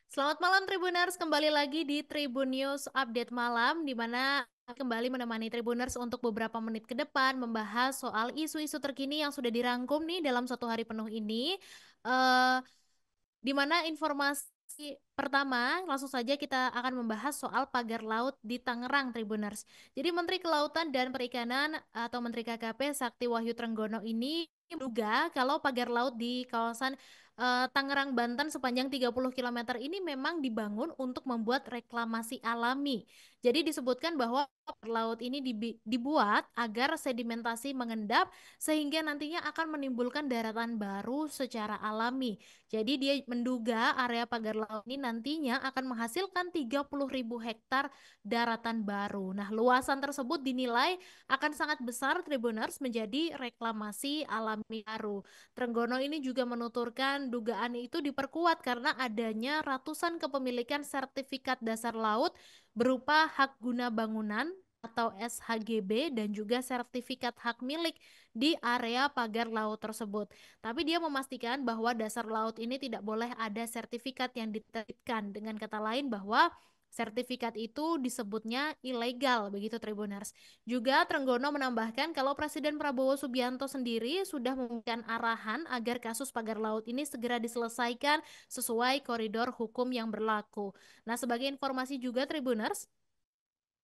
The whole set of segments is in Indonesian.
Selamat malam Tribuners, kembali lagi di Tribun News Update Malam, di mana kembali menemani Tribuners untuk beberapa menit ke depan membahas soal isu-isu terkini yang sudah dirangkum nih dalam satu hari penuh ini. Eh, di mana informasi pertama, langsung saja kita akan membahas soal pagar laut di Tangerang, Tribuners. Jadi Menteri Kelautan dan Perikanan atau Menteri KKP Sakti Wahyu Trenggono ini menduga kalau pagar laut di kawasan Tangerang, Banten sepanjang 30 kilometer ini memang dibangun untuk membuat reklamasi alami. Jadi disebutkan bahwa pagar laut ini dibuat agar sedimentasi mengendap sehingga nantinya akan menimbulkan daratan baru secara alami. Jadi dia menduga area pagar laut ini nantinya akan menghasilkan 30.000 hektar daratan baru. Nah, luasan tersebut dinilai akan sangat besar Tribuners menjadi reklamasi alami baru. Trenggono ini juga menuturkan dugaan itu diperkuat karena adanya ratusan kepemilikan sertifikat dasar laut berupa hak guna bangunan atau SHGB dan juga sertifikat hak milik di area pagar laut tersebut. Tapi dia memastikan bahwa dasar laut ini tidak boleh ada sertifikat yang diterbitkan. Dengan kata lain bahwa sertifikat itu disebutnya ilegal begitu Tribuners. Juga Trenggono menambahkan kalau Presiden Prabowo Subianto sendiri sudah memberikan arahan agar kasus pagar laut ini segera diselesaikan sesuai koridor hukum yang berlaku. Nah, sebagai informasi juga Tribuners,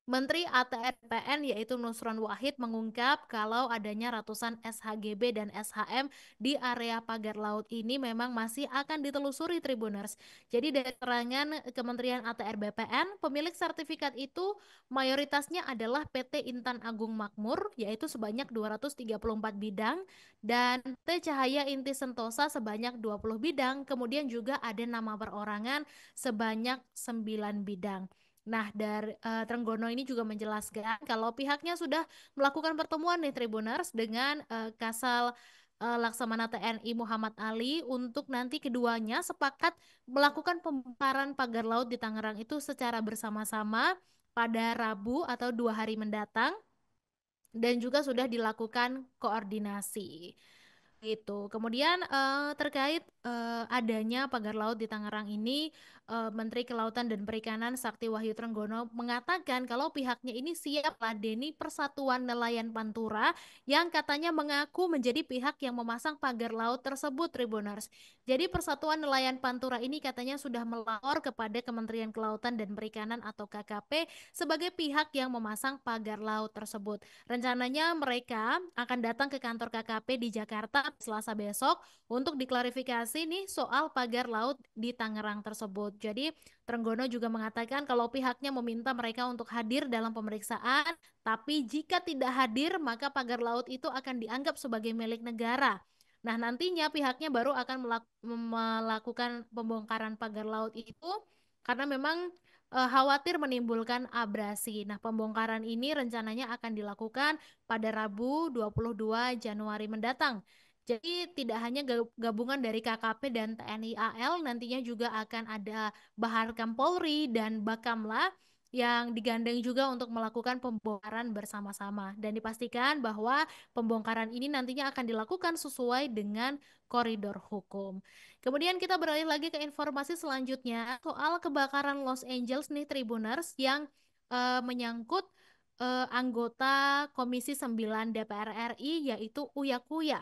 Menteri ATR BPN yaitu Nusron Wahid mengungkap kalau adanya ratusan SHGB dan SHM di area pagar laut ini memang masih akan ditelusuri Tribuners. Jadi dari keterangan Kementerian ATR BPN, pemilik sertifikat itu mayoritasnya adalah PT Intan Agung Makmur yaitu sebanyak 234 bidang dan PT Cahaya Inti Sentosa sebanyak 20 bidang, kemudian juga ada nama perorangan sebanyak 9 bidang. Nah, dari Trenggono ini juga menjelaskan kalau pihaknya sudah melakukan pertemuan nih Tribuners dengan Kasal Laksamana TNI Muhammad Ali untuk nanti keduanya sepakat melakukan pembongkaran pagar laut di Tangerang itu secara bersama-sama pada Rabu atau 2 hari mendatang dan juga sudah dilakukan koordinasi. Itu. Kemudian terkait adanya pagar laut di Tangerang ini, Menteri Kelautan dan Perikanan Sakti Wahyu Trenggono mengatakan kalau pihaknya ini siap meladeni Persatuan Nelayan Pantura yang katanya mengaku menjadi pihak yang memasang pagar laut tersebut, Tribuners. Jadi Persatuan Nelayan Pantura ini katanya sudah melapor kepada Kementerian Kelautan dan Perikanan atau KKP sebagai pihak yang memasang pagar laut tersebut. Rencananya mereka akan datang ke kantor KKP di Jakarta Selasa besok untuk diklarifikasi nih soal pagar laut di Tangerang tersebut. Jadi Trenggono juga mengatakan kalau pihaknya meminta mereka untuk hadir dalam pemeriksaan, tapi jika tidak hadir maka pagar laut itu akan dianggap sebagai milik negara. Nah, nantinya pihaknya baru akan melakukan pembongkaran pagar laut itu karena memang khawatir menimbulkan abrasi. Nah, pembongkaran ini rencananya akan dilakukan pada Rabu 22 Januari mendatang. Jadi tidak hanya gabungan dari KKP dan TNI AL, nantinya juga akan ada Baharkam Polri dan Bakamla yang digandeng juga untuk melakukan pembongkaran bersama-sama. Dan dipastikan bahwa pembongkaran ini nantinya akan dilakukan sesuai dengan koridor hukum. Kemudian kita beralih lagi ke informasi selanjutnya soal kebakaran Los Angeles nih Tribuners yang menyangkut anggota Komisi 9 DPR RI yaitu Uya Kuya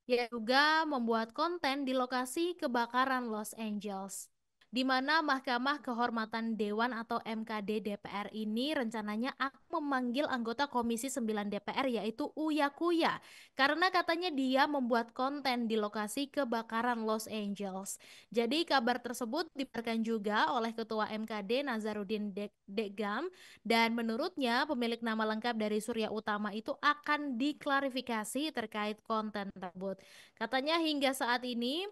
yang juga membuat konten di lokasi kebakaran Los Angeles. Di mana Mahkamah Kehormatan Dewan atau MKD DPR ini rencananya akan memanggil anggota Komisi 9 DPR yaitu Uya Kuya karena katanya dia membuat konten di lokasi kebakaran Los Angeles. Jadi kabar tersebut diberikan juga oleh Ketua MKD Nazarudin Degam dan menurutnya pemilik nama lengkap dari Surya Utama itu akan diklarifikasi terkait konten tersebut. Katanya hingga saat ini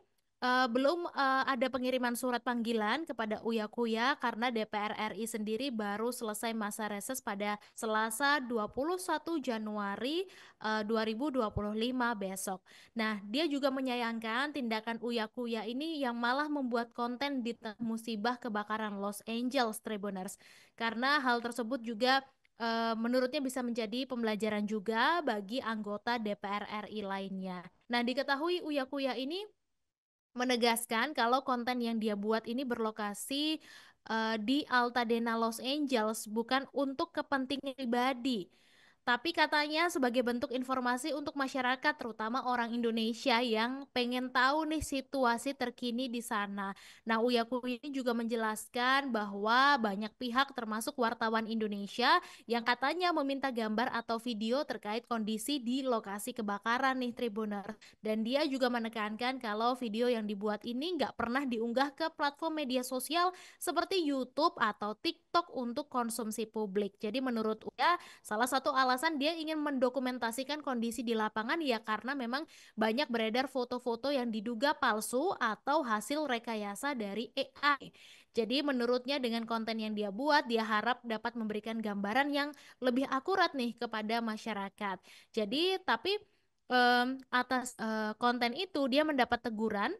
belum ada pengiriman surat panggilan kepada Uya Kuya karena DPR RI sendiri baru selesai masa reses pada Selasa 21 Januari 2025 besok. Nah, dia juga menyayangkan tindakan Uya Kuya ini yang malah membuat konten di tengah musibah kebakaran Los Angeles Tribuners. Karena hal tersebut juga menurutnya bisa menjadi pembelajaran juga bagi anggota DPR RI lainnya. Nah, diketahui Uya Kuya ini menegaskan kalau konten yang dia buat ini berlokasi di Altadena, Los Angeles, bukan untuk kepentingan pribadi. Tapi katanya sebagai bentuk informasi untuk masyarakat, terutama orang Indonesia yang pengen tahu nih situasi terkini di sana. Nah, Uya Kuya ini juga menjelaskan bahwa banyak pihak termasuk wartawan Indonesia yang katanya meminta gambar atau video terkait kondisi di lokasi kebakaran nih Tribuner. Dan dia juga menekankan kalau video yang dibuat ini nggak pernah diunggah ke platform media sosial seperti YouTube atau TikTok untuk konsumsi publik. Jadi menurut Uya, salah satu alasan dia ingin mendokumentasikan kondisi di lapangan ya karena memang banyak beredar foto-foto yang diduga palsu atau hasil rekayasa dari AI. Jadi menurutnya dengan konten yang dia buat, dia harap dapat memberikan gambaran yang lebih akurat nih kepada masyarakat. Jadi tapi atas konten itu dia mendapat teguran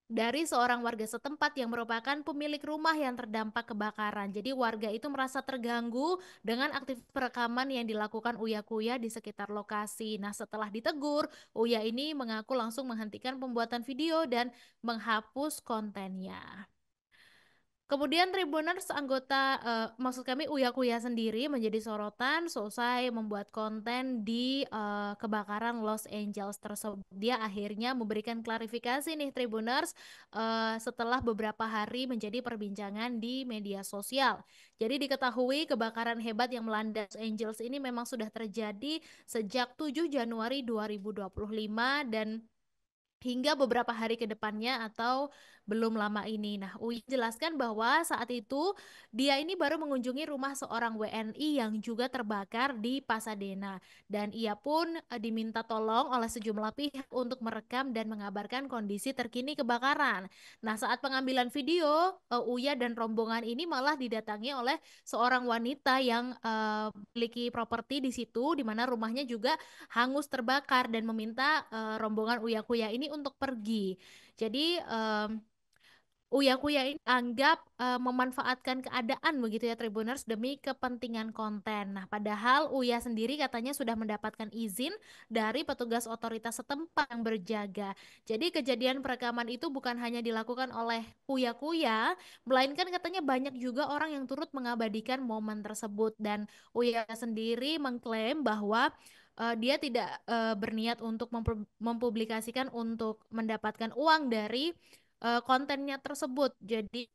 dari seorang warga setempat yang merupakan pemilik rumah yang terdampak kebakaran. Jadi warga itu merasa terganggu dengan aktivitas perekaman yang dilakukan Uya Kuya di sekitar lokasi. Nah, setelah ditegur, Uya ini mengaku langsung menghentikan pembuatan video dan menghapus kontennya. Kemudian Tribuners anggota, maksud kami Uya Kuya sendiri menjadi sorotan selesai membuat konten di kebakaran Los Angeles tersebut. Dia akhirnya memberikan klarifikasi nih Tribuners setelah beberapa hari menjadi perbincangan di media sosial. Jadi diketahui kebakaran hebat yang melanda Los Angeles ini memang sudah terjadi sejak 7 Januari 2025 dan hingga beberapa hari ke depannya atau belum lama ini. Nah, Uy jelaskan bahwa saat itu dia ini baru mengunjungi rumah seorang WNI yang juga terbakar di Pasadena dan ia pun diminta tolong oleh sejumlah pihak untuk merekam dan mengabarkan kondisi terkini kebakaran. Nah, saat pengambilan video, Uya dan rombongan ini malah didatangi oleh seorang wanita yang memiliki properti di situ di mana rumahnya juga hangus terbakar dan meminta rombongan Uya Kuya ini untuk pergi. Jadi Uya Kuya ini anggap memanfaatkan keadaan begitu ya Tribuners demi kepentingan konten. Nah, padahal Uya sendiri katanya sudah mendapatkan izin dari petugas otoritas setempat yang berjaga. Jadi kejadian perekaman itu bukan hanya dilakukan oleh Uya Kuya, melainkan katanya banyak juga orang yang turut mengabadikan momen tersebut dan Uya sendiri mengklaim bahwa dia tidak berniat untuk mempublikasikan untuk mendapatkan uang dari kontennya tersebut. Jadi,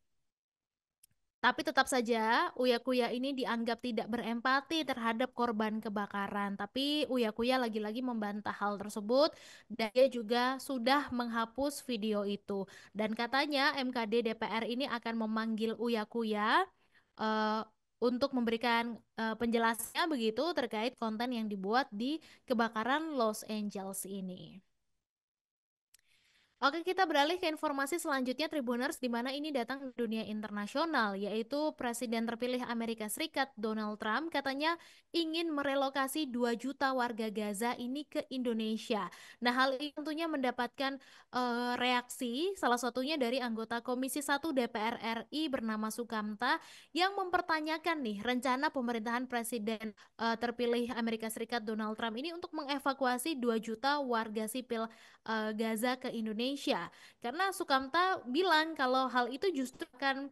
tapi tetap saja Uya Kuya ini dianggap tidak berempati terhadap korban kebakaran. Tapi Uya Kuya lagi-lagi membantah hal tersebut dan dia juga sudah menghapus video itu. Dan katanya MKD DPR ini akan memanggil Uya Kuya eh, untuk memberikan penjelasannya begitu terkait konten yang dibuat di kebakaran Los Angeles ini. Oke, kita beralih ke informasi selanjutnya Tribuners di mana ini datang dari dunia internasional yaitu Presiden terpilih Amerika Serikat Donald Trump katanya ingin merelokasi 2 juta warga Gaza ini ke Indonesia. Nah, hal ini tentunya mendapatkan reaksi salah satunya dari anggota Komisi 1 DPR RI bernama Sukamta yang mempertanyakan nih rencana pemerintahan Presiden terpilih Amerika Serikat Donald Trump ini untuk mengevakuasi 2 juta warga sipil Gaza ke Indonesia. Karena Sukamta bilang kalau hal itu justru akan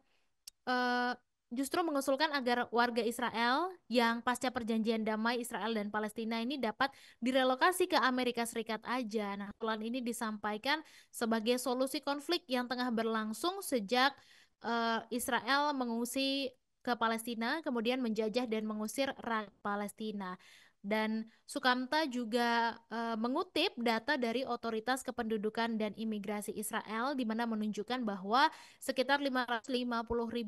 eh, justru mengusulkan agar warga Israel yang pasca perjanjian damai Israel dan Palestina ini dapat direlokasi ke Amerika Serikat aja. Nah, usulan ini disampaikan sebagai solusi konflik yang tengah berlangsung sejak Israel mengungsi ke Palestina, kemudian menjajah dan mengusir rakyat Palestina. Dan Sukamta juga mengutip data dari Otoritas Kependudukan dan Imigrasi Israel di mana menunjukkan bahwa sekitar 550.000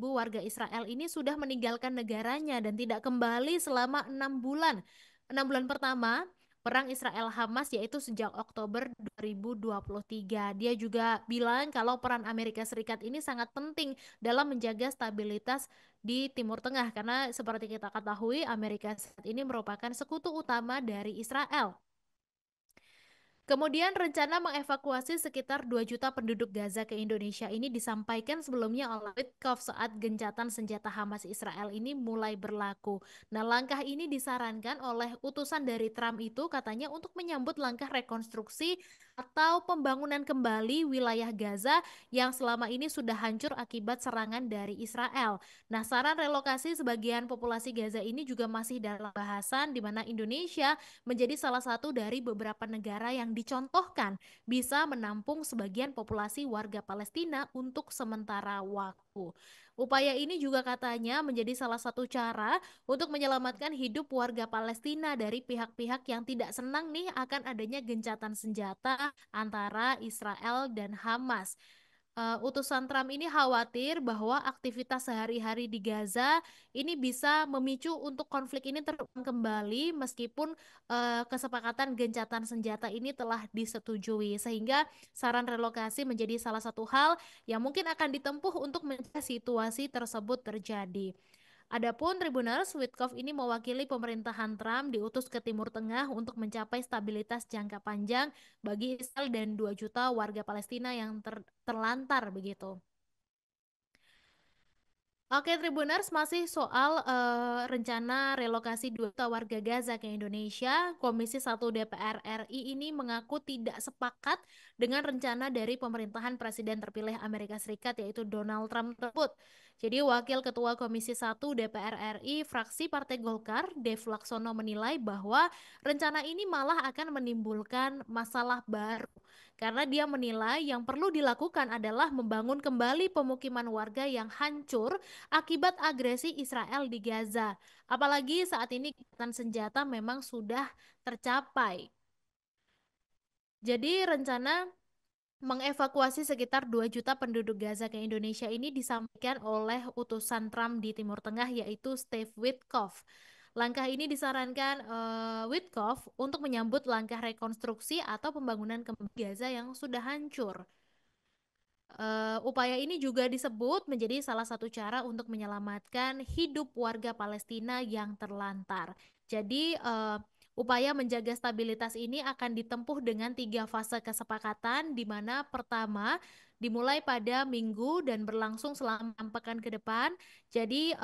warga Israel ini sudah meninggalkan negaranya dan tidak kembali selama 6 bulan. 6 bulan pertama perang Israel Hamas yaitu sejak Oktober 2023. Dia juga bilang kalau peran Amerika Serikat ini sangat penting dalam menjaga stabilitas di Timur Tengah karena seperti kita ketahui Amerika Serikat ini merupakan sekutu utama dari Israel. Kemudian rencana mengevakuasi sekitar 2 juta penduduk Gaza ke Indonesia ini disampaikan sebelumnya oleh Witkoff saat gencatan senjata Hamas Israel ini mulai berlaku. Nah, langkah ini disarankan oleh utusan dari Trump itu katanya untuk menyambut langkah rekonstruksi atau pembangunan kembali wilayah Gaza yang selama ini sudah hancur akibat serangan dari Israel. Nah, saran relokasi sebagian populasi Gaza ini juga masih dalam bahasan di mana Indonesia menjadi salah satu dari beberapa negara yang dicontohkan bisa menampung sebagian populasi warga Palestina untuk sementara waktu. Upaya ini juga katanya menjadi salah satu cara untuk menyelamatkan hidup warga Palestina dari pihak-pihak yang tidak senang nih akan adanya gencatan senjata antara Israel dan Hamas. Utusan Trump ini khawatir bahwa aktivitas sehari-hari di Gaza ini bisa memicu untuk konflik ini terulang kembali meskipun kesepakatan gencatan senjata ini telah disetujui sehingga saran relokasi menjadi salah satu hal yang mungkin akan ditempuh untuk mencegah situasi tersebut terjadi. Adapun Tribuners, Witkoff ini mewakili pemerintahan Trump diutus ke Timur Tengah untuk mencapai stabilitas jangka panjang bagi Israel dan 2 juta warga Palestina yang terlantar begitu. Oke, Tribuners, masih soal rencana relokasi 2 juta warga Gaza ke Indonesia. Komisi 1 DPR RI ini mengaku tidak sepakat dengan rencana dari pemerintahan Presiden terpilih Amerika Serikat yaitu Donald Trump tersebut. Jadi Wakil Ketua Komisi 1 DPR RI fraksi Partai Golkar, Dev Laksono menilai bahwa rencana ini malah akan menimbulkan masalah baru. Karena dia menilai yang perlu dilakukan adalah membangun kembali pemukiman warga yang hancur akibat agresi Israel di Gaza. Apalagi saat ini kekuatan senjata memang sudah tercapai. Jadi rencana mengevakuasi sekitar 2 juta penduduk Gaza ke Indonesia ini disampaikan oleh utusan Trump di Timur Tengah yaitu Steve Witkoff. Langkah ini disarankan Witkoff untuk menyambut langkah rekonstruksi atau pembangunan kembali Gaza yang sudah hancur. Upaya ini juga disebut menjadi salah satu cara untuk menyelamatkan hidup warga Palestina yang terlantar. Jadi, upaya menjaga stabilitas ini akan ditempuh dengan 3 fase kesepakatan, di mana pertama dimulai pada minggu dan berlangsung selama 6 pekan ke depan. Jadi,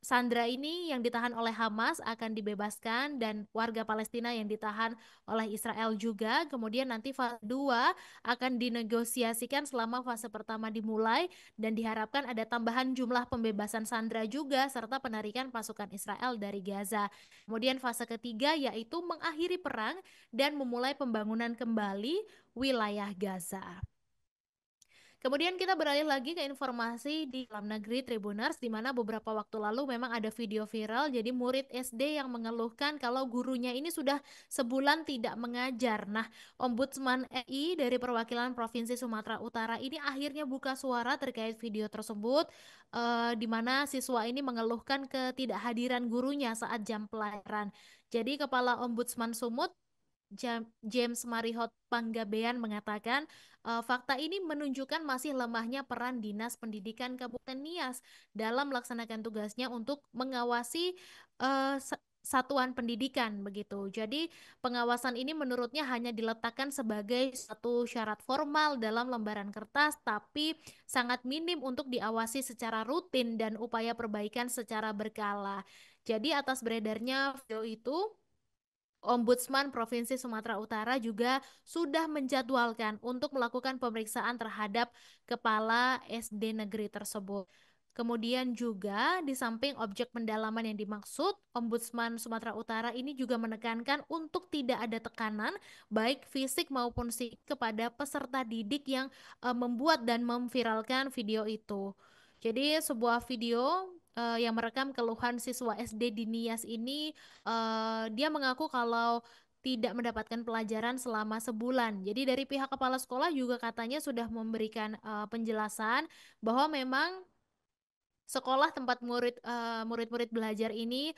sandera ini yang ditahan oleh Hamas akan dibebaskan dan warga Palestina yang ditahan oleh Israel juga. Kemudian nanti fase 2 akan dinegosiasikan selama fase pertama dimulai dan diharapkan ada tambahan jumlah pembebasan sandera juga serta penarikan pasukan Israel dari Gaza. Kemudian fase ketiga yaitu mengakhiri perang dan memulai pembangunan kembali wilayah Gaza. Kemudian kita beralih lagi ke informasi di dalam negeri Tribuners di mana beberapa waktu lalu memang ada video viral jadi murid SD yang mengeluhkan kalau gurunya ini sudah sebulan tidak mengajar. Nah, Ombudsman RI dari perwakilan Provinsi Sumatera Utara ini akhirnya buka suara terkait video tersebut di mana siswa ini mengeluhkan ketidakhadiran gurunya saat jam pelajaran. Jadi Kepala Ombudsman Sumut James Marihot Panggabean mengatakan fakta ini menunjukkan masih lemahnya peran Dinas Pendidikan Kabupaten Nias dalam melaksanakan tugasnya untuk mengawasi satuan pendidikan begitu. Jadi pengawasan ini menurutnya hanya diletakkan sebagai satu syarat formal dalam lembaran kertas tapi sangat minim untuk diawasi secara rutin dan upaya perbaikan secara berkala. Jadi atas beredarnya video itu Ombudsman Provinsi Sumatera Utara juga sudah menjadwalkan untuk melakukan pemeriksaan terhadap kepala SD negeri tersebut. Kemudian juga di samping objek pendalaman yang dimaksud, Ombudsman Sumatera Utara ini juga menekankan untuk tidak ada tekanan baik fisik maupun psikik kepada peserta didik yang membuat dan memviralkan video itu. Jadi sebuah video yang merekam keluhan siswa SD di Nias ini dia mengaku kalau tidak mendapatkan pelajaran selama sebulan. Jadi dari pihak kepala sekolah juga katanya sudah memberikan penjelasan bahwa memang sekolah tempat murid-murid belajar ini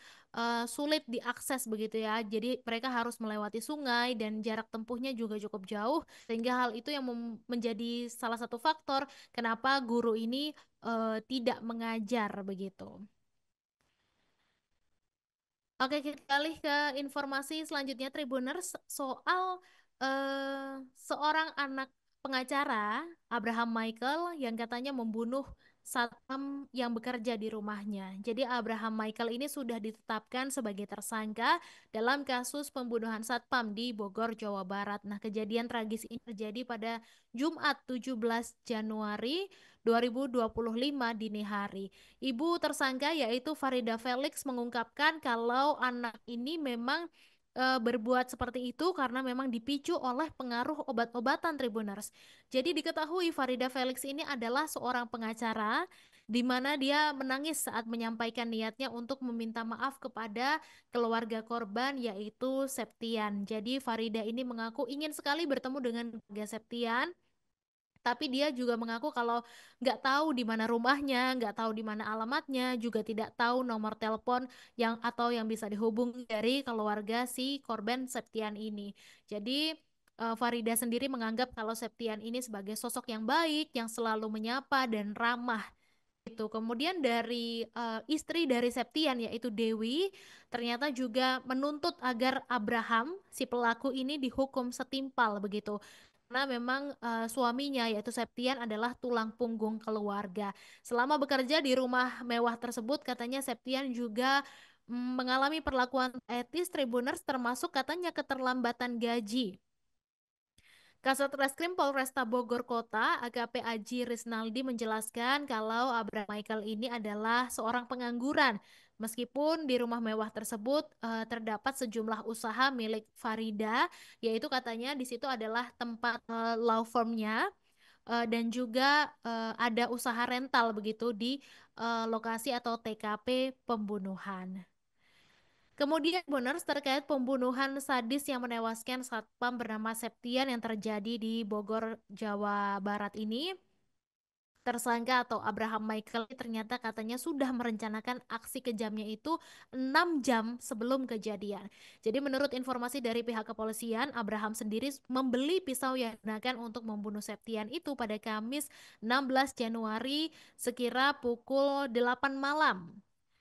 sulit diakses begitu ya. Jadi mereka harus melewati sungai dan jarak tempuhnya juga cukup jauh sehingga hal itu yang menjadi salah satu faktor kenapa guru ini tidak mengajar begitu. Oke, kita beralih ke informasi selanjutnya Tribuners soal Seorang anak pengacara, Abraham Michael, yang katanya membunuh satpam yang bekerja di rumahnya. Jadi Abraham Michael ini sudah ditetapkan sebagai tersangka dalam kasus pembunuhan satpam di Bogor, Jawa Barat. Nah, kejadian tragis ini terjadi pada Jumat 17 Januari 2025 dini hari. Ibu tersangka yaitu Farida Felix mengungkapkan kalau anak ini memang berbuat seperti itu karena memang dipicu oleh pengaruh obat-obatan Tribuners. Jadi diketahui Farida Felix ini adalah seorang pengacara di mana dia menangis saat menyampaikan niatnya untuk meminta maaf kepada keluarga korban yaitu Septian. Jadi Farida ini mengaku ingin sekali bertemu dengan keluarga Septian, tapi dia juga mengaku kalau nggak tahu di mana rumahnya, nggak tahu di mana alamatnya, juga tidak tahu nomor telepon yang atau yang bisa dihubungi dari keluarga si korban Septian ini. Jadi Farida sendiri menganggap kalau Septian ini sebagai sosok yang baik, yang selalu menyapa dan ramah. Itu. Kemudian dari istri dari Septian yaitu Dewi ternyata juga menuntut agar Abraham si pelaku ini dihukum setimpal begitu. Karena memang suaminya yaitu Septian adalah tulang punggung keluarga. Selama bekerja di rumah mewah tersebut katanya Septian juga mengalami perlakuan etis Tribuners termasuk katanya keterlambatan gaji. Kasat Reskrim Polresta Bogor Kota, AKP Aji Risnaldi menjelaskan kalau Abraham Michael ini adalah seorang pengangguran. Meskipun di rumah mewah tersebut terdapat sejumlah usaha milik Farida, yaitu katanya di situ adalah tempat law firmnya dan juga ada usaha rental begitu di lokasi atau TKP pembunuhan. Kemudian bonus terkait pembunuhan sadis yang menewaskan satpam bernama Septian yang terjadi di Bogor, Jawa Barat ini. Tersangka atau Abraham Michael ternyata katanya sudah merencanakan aksi kejamnya itu 6 jam sebelum kejadian. Jadi menurut informasi dari pihak kepolisian, Abraham sendiri membeli pisau yang digunakan untuk membunuh Septian itu pada Kamis 16 Januari sekira pukul 8 malam.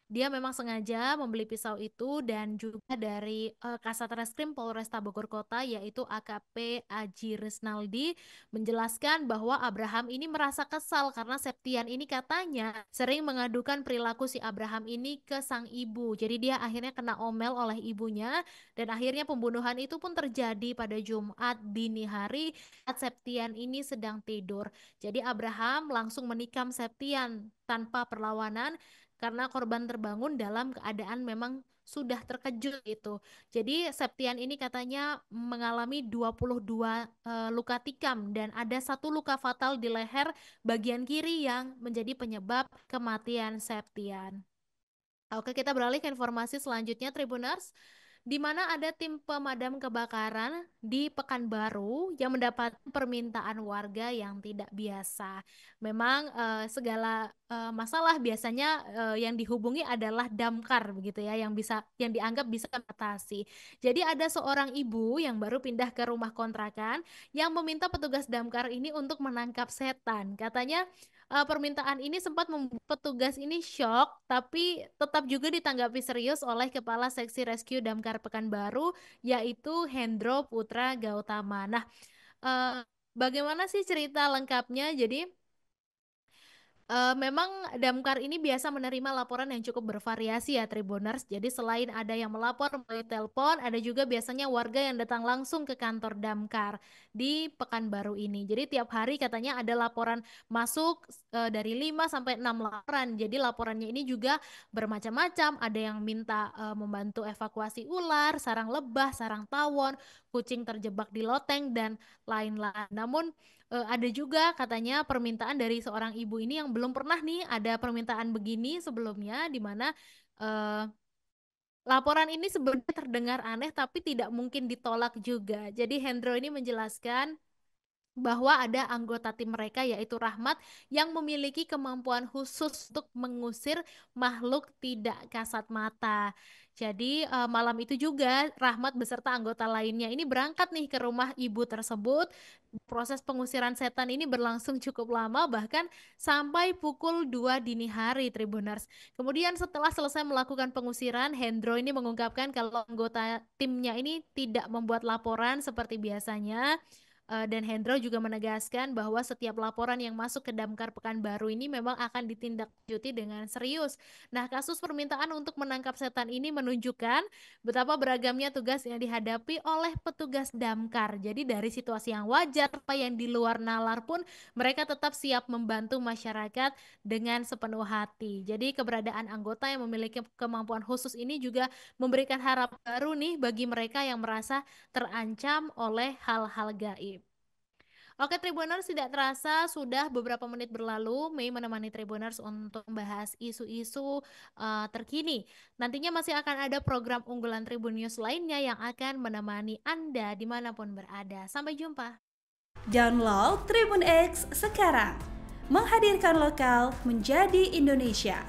Dia memang sengaja membeli pisau itu dan juga dari Kasat Reskrim Polresta Bogor Kota yaitu AKP Aji Risnaldi menjelaskan bahwa Abraham ini merasa kesal karena Septian ini katanya sering mengadukan perilaku si Abraham ini ke sang ibu. Jadi dia akhirnya kena omel oleh ibunya dan akhirnya pembunuhan itu pun terjadi pada Jumat dini hari saat Septian ini sedang tidur. Jadi Abraham langsung menikam Septian tanpa perlawanan karena korban terbangun dalam keadaan memang sudah terkejut itu. Jadi Septian ini katanya mengalami 22 luka tikam dan ada satu luka fatal di leher bagian kiri yang menjadi penyebab kematian Septian. Oke, kita beralih ke informasi selanjutnya, Tribuners, di mana ada tim pemadam kebakaran di Pekanbaru yang mendapat permintaan warga yang tidak biasa. Memang segala masalah biasanya yang dihubungi adalah damkar begitu ya, yang dianggap bisa mengatasi. Jadi ada seorang ibu yang baru pindah ke rumah kontrakan yang meminta petugas damkar ini untuk menangkap setan. Katanya permintaan ini sempat membuat petugas ini shock, tapi tetap juga ditanggapi serius oleh Kepala Seksi Rescue Damkar Pekanbaru, yaitu Hendro Putra Gautama. Nah, eh, bagaimana sih cerita lengkapnya? Jadi, memang Damkar ini biasa menerima laporan yang cukup bervariasi ya Tribuners. Jadi selain ada yang melapor melalui telepon, ada juga biasanya warga yang datang langsung ke kantor Damkar di Pekanbaru ini. Jadi tiap hari katanya ada laporan masuk dari 5 sampai 6 laporan. Jadi laporannya ini juga bermacam-macam. Ada yang minta membantu evakuasi ular, sarang lebah, sarang tawon, kucing terjebak di loteng dan lain-lain. Namun ada juga katanya permintaan dari seorang ibu ini yang belum pernah nih ada permintaan begini sebelumnya di mana eh, laporan ini sebenarnya terdengar aneh tapi tidak mungkin ditolak juga. Jadi Hendro ini menjelaskan bahwa ada anggota tim mereka yaitu Rahmat yang memiliki kemampuan khusus untuk mengusir makhluk tidak kasat mata. Jadi malam itu juga Rahmat beserta anggota lainnya ini berangkat nih ke rumah ibu tersebut. Proses pengusiran setan ini berlangsung cukup lama bahkan sampai pukul 2 dini hari Tribuners. Kemudian setelah selesai melakukan pengusiran, Hendro ini mengungkapkan kalau anggota timnya ini tidak membuat laporan seperti biasanya. Dan Hendro juga menegaskan bahwa setiap laporan yang masuk ke Damkar Pekanbaru ini memang akan ditindaklanjuti dengan serius. Nah, kasus permintaan untuk menangkap setan ini menunjukkan betapa beragamnya tugas yang dihadapi oleh petugas Damkar. Jadi dari situasi yang wajar, apa yang di luar nalar pun mereka tetap siap membantu masyarakat dengan sepenuh hati. Jadi keberadaan anggota yang memiliki kemampuan khusus ini juga memberikan harapan baru nih bagi mereka yang merasa terancam oleh hal-hal gaib. Oke Tribuners, tidak terasa sudah beberapa menit berlalu, Mei menemani Tribuners untuk membahas isu-isu terkini. Nantinya masih akan ada program unggulan Tribun News lainnya yang akan menemani Anda dimanapun berada. Sampai jumpa. Download Tribun X sekarang, menghadirkan lokal menjadi Indonesia.